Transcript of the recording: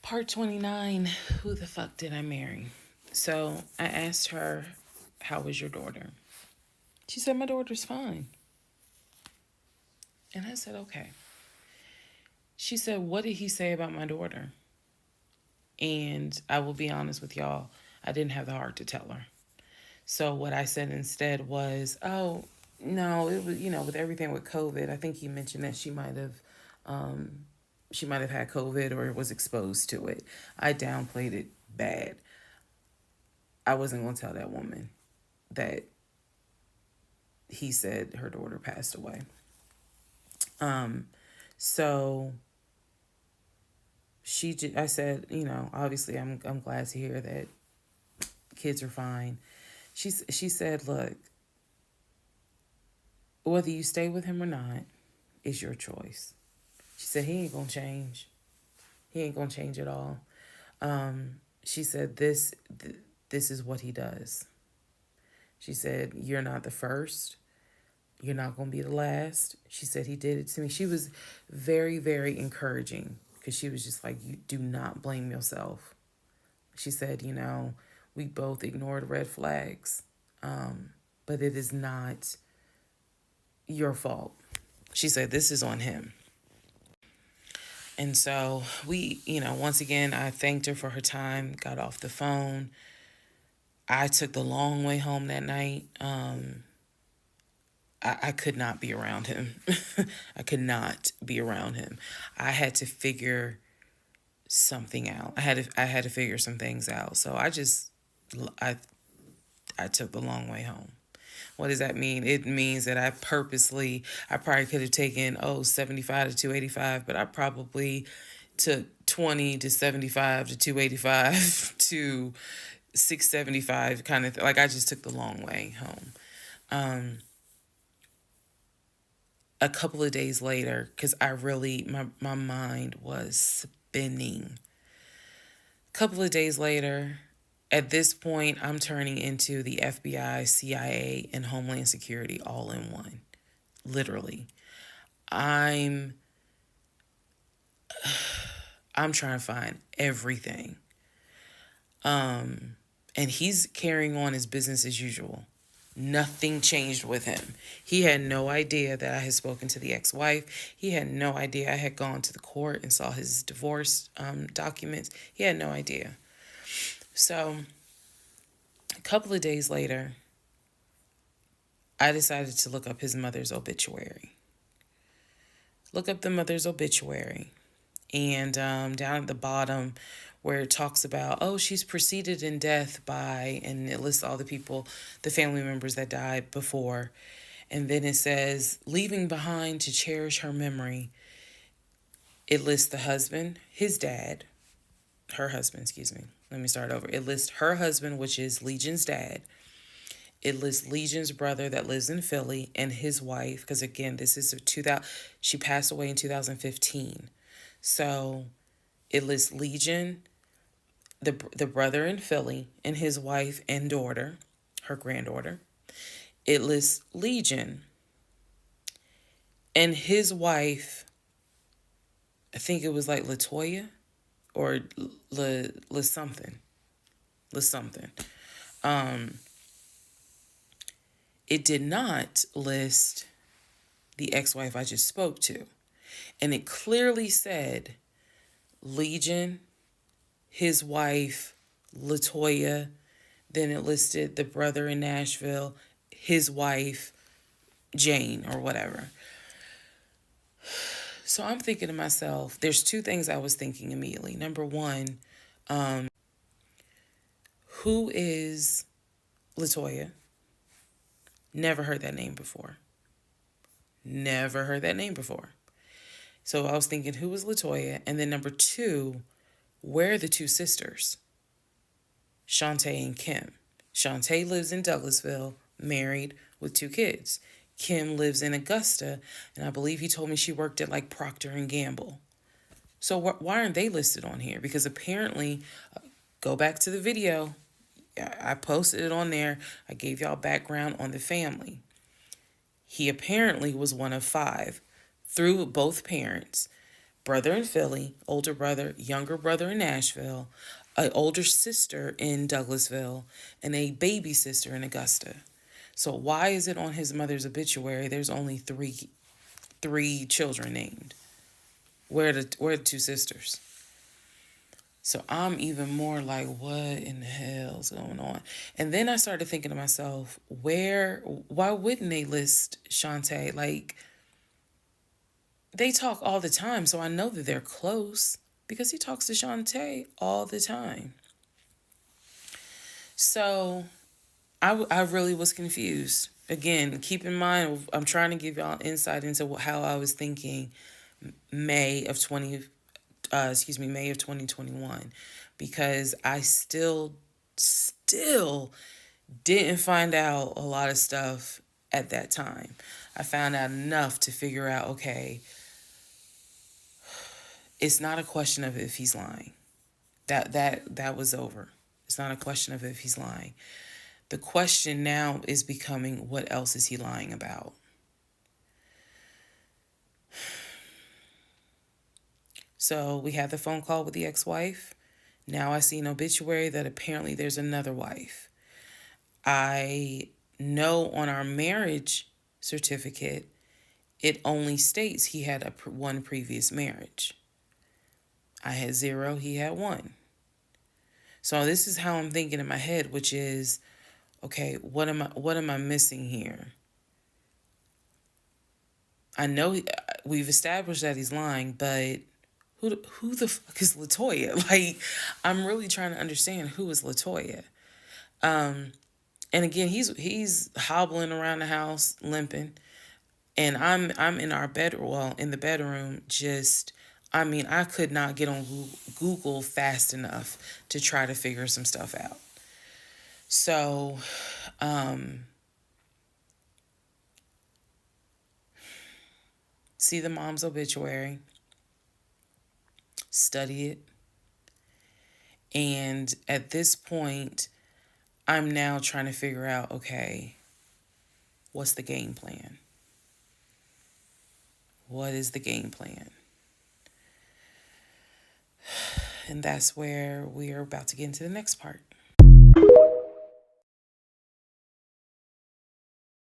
Part 29, who the fuck did I marry? So I asked her, how was your daughter? She said, my daughter's fine. And I said, okay. She said, what did he say about my daughter? And I will be honest with y'all, I didn't have the heart to tell her. So what I said instead was, oh, no, it was, with everything with COVID, I think he mentioned that she might have had COVID or was exposed to it. I downplayed it bad. I wasn't going to tell that woman that he said her daughter passed away. So I said, obviously I'm glad to hear that kids are fine. She said, look, whether you stay with him or not is your choice. She said, he ain't gonna change. He ain't gonna change at all. She said, this is what he does. She said, you're not the first. You're not going to be the last. She said he did it to me. She was very, very encouraging because she was just like, you do not blame yourself. She said, we both ignored red flags, but it is not your fault. She said, this is on him. And so we, once again, I thanked her for her time, got off the phone. I took the long way home that night. I could not be around him. I could not be around him. I had to figure something out. I had to figure some things out. So I took the long way home. What does that mean? It means that I probably could have taken 75 to 285, but I probably took 20 to 75 to 285 to 675 kind of like I just took the long way home. A couple of days later, because my mind was spinning. A couple of days later, at this point, I'm turning into the FBI, CIA, and Homeland Security all in one. Literally. I'm trying to find everything. And he's carrying on his business as usual. Nothing changed with him. He had no idea that I had spoken to the ex-wife. He had no idea I had gone to the court and saw his divorce documents. He had no idea. So a couple of days later, I decided to look up his mother's obituary. Look up the mother's obituary. And down at the bottom where it talks about, she's preceded in death by, and it lists all the people, the family members that died before. And then it says, leaving behind to cherish her memory. It lists the husband, his dad, her husband, excuse me. Let me start over. It lists her husband, which is Legion's dad. It lists Legion's brother that lives in Philly and his wife, because again, this is she passed away in 2015. So it lists Legion, the brother in Philly, and his wife and daughter, her granddaughter. It lists Legion and his wife, I think it was like Latoya or La something. It did not list the ex-wife I just spoke to. And it clearly said Legion, his wife, Latoya. Then it listed the brother in Nashville, his wife, Jane, or whatever. So I'm thinking to myself, there's two things I was thinking immediately. Number one, who is Latoya? Never heard that name before. So I was thinking, who was Latoya? And then number two, where are the two sisters? Shantae and Kim. Shantae lives in Douglasville, married with 2 kids. Kim lives in Augusta, and I believe he told me she worked at like Procter and Gamble. So why aren't they listed on here? Because apparently, go back to the video. I posted it on there. I gave y'all background on the family. He apparently was one of 5 through both parents. brother in Philly, older brother, younger brother in Nashville, an older sister in Douglasville, and a baby sister in Augusta. So why is it on his mother's obituary there's only three children named? Where are the two sisters? So I'm even more like, what in the hell's going on? And then I started thinking to myself, why wouldn't they list Shantae? Like, they talk all the time, so I know that they're close because he talks to Shantae all the time. So I really was confused. Again, keep in mind, I'm trying to give y'all insight into how I was thinking May of 2021, because I still didn't find out a lot of stuff at that time. I found out enough to figure out, okay, it's not a question of if he's lying. That was over. It's not a question of if he's lying. The question now is becoming, what else is he lying about? So we had the phone call with the ex-wife. Now I see an obituary that apparently there's another wife. I know on our marriage certificate, it only states he had one previous marriage. I had 0, he had 1. So this is how I'm thinking in my head, which is, okay, what am I missing here? I know we've established that he's lying, but who the fuck is Latoya? Like, I'm really trying to understand who is Latoya. And again, he's hobbling around the house limping, and I'm in our bed, well, in the bedroom, just, I mean, I could not get on Google fast enough to try to figure some stuff out. So, see the mom's obituary, study it, and at this point, I'm now trying to figure out, okay, what's the game plan? What is the game plan? And that's where we are about to get into the next part.